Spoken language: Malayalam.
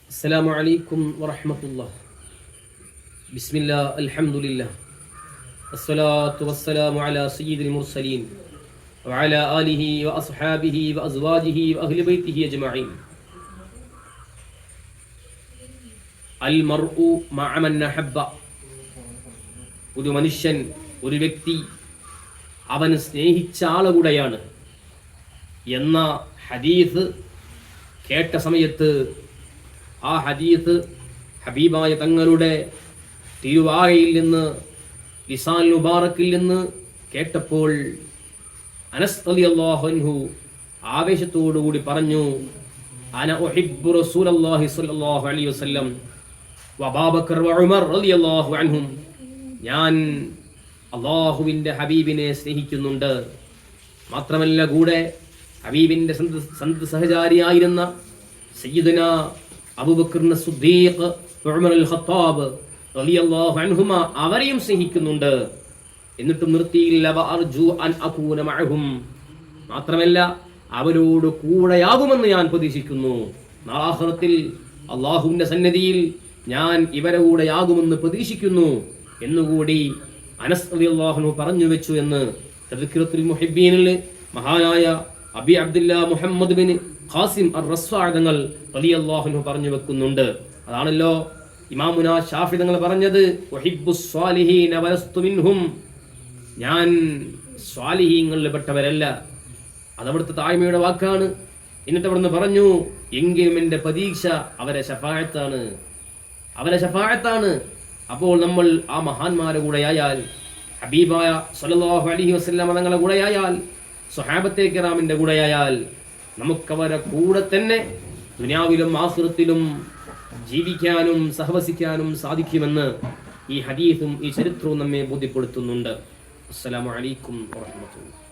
السلام عليكم ورحمة الله. بسم الله الحمد لله الصلاة والسلام على سيد المرسلين وعلى آله وأصحابه وأزواجه وأهل بيته أجمعين. المرء مع من أحب. ഒരു മനുഷ്യൻ, ഒരു വ്യക്തി അവൻ സ്നേഹിച്ച ആളുകൂടെയാണ് എന്ന ഹദീസ് കേട്ട സമയത്ത് ആ ഹദീസ് ഹബീബായ തങ്ങളുടെ തിരുവായിൽ നിന്ന്, ലിസാൻ മുബാറക്കിൽ നിന്ന് കേട്ടപ്പോൾ അനസ് റളിയല്ലാഹു അൻഹു ആവേശത്തോടുകൂടി പറഞ്ഞു, അന ഉഹിബ്ബു റസൂലല്ലാഹി സ്വല്ലല്ലാഹു അലൈഹി വസല്ലം വ അബൂബക്കർ വ ഉമർ റളിയല്ലാഹു അൻഹും, ഞാൻ അല്ലാഹുവിൻ്റെ ഹബീബിനെ സ്നേഹിക്കുന്നുണ്ട്. മാത്രമല്ല കൂടെ ഹബീബിൻ്റെ സഹചാരിയായിരുന്ന സയ്യിദുന അബൂബക്കർ സിദ്ദീഖ് ഉമർ അൽ ഖത്താബ് റളിയല്ലാഹു അൻഹുമ അവരെയും സ്നേഹിക്കുന്നുണ്ട്. എന്നിട്ടും നിർത്തിയില്ല, വഅർജു അൻ അകൂന മഅഹും, മാത്രമല്ല അവരോട് കൂടെയാകുമെന്ന് ഞാൻ പ്രതീക്ഷിക്കുന്നു. നാളാഖിറത്തിൽ അല്ലാഹുവിൻ്റെ സന്നിധിയിൽ ഞാൻ ഇവരെ കൂടെയാകുമെന്ന് പ്രതീക്ഷിക്കുന്നു എന്നുകൂടി അനസ് റളിയല്ലാഹു അൻഹു പറഞ്ഞു വെച്ചു എന്ന് തദ്കിറത്തുൽ മുഹിബ്ബീനിൽ മഹാനായ അബി അബ്ദുല്ലാ മുഹമ്മദ് ബിൻ ഖാസിം അർ-റസ്വാഇ തങ്ങൾ റളിയല്ലാഹു അൻഹു പറഞ്ഞു വെക്കുന്നുണ്ട്. അതാണല്ലോ ഇമാമുന ഷാഫി തങ്ങൾ പറഞ്ഞത്, ഉഹിബ്ബുസ് സ്വാലിഹീന വലസ്തു മിൻഹും, ഞാൻ സ്വാലിഹീങ്ങളിൽ പെട്ടവരല്ല. അതവിടുത്തെ താഴ്മയുടെ വാക്കാണ്. എന്നിട്ട് അവിടുന്ന് പറഞ്ഞു, എങ്കിലും എൻ്റെ പ്രതീക്ഷ അവരെ ശഫാഅത്താണ്. അപ്പോൾ നമ്മൾ ആ മഹാന്മാരുടെ കൂടെയായാൽ, ഹബീബായ സ്വല്ലല്ലാഹു അലൈഹി വസല്ലം തങ്ങളുടെ കൂടെയായാൽ, സ്വഹാബത്തെ കിറാമിൻ്റെ കൂടെയായാൽ, നമുക്കവരെ കൂടെ തന്നെ ദുനിയാവിലും ആഖിറത്തിലും ജീവിക്കാനും സഹവസിക്കാനും സാധിക്കുമെന്ന് ഈ ഹദീസും ഈ ചരിത്രവും നമ്മെ ബോധ്യപ്പെടുത്തുന്നുണ്ട്. അസ്സലാമു അലൈക്കും വറഹ്മത്തുള്ളാഹി.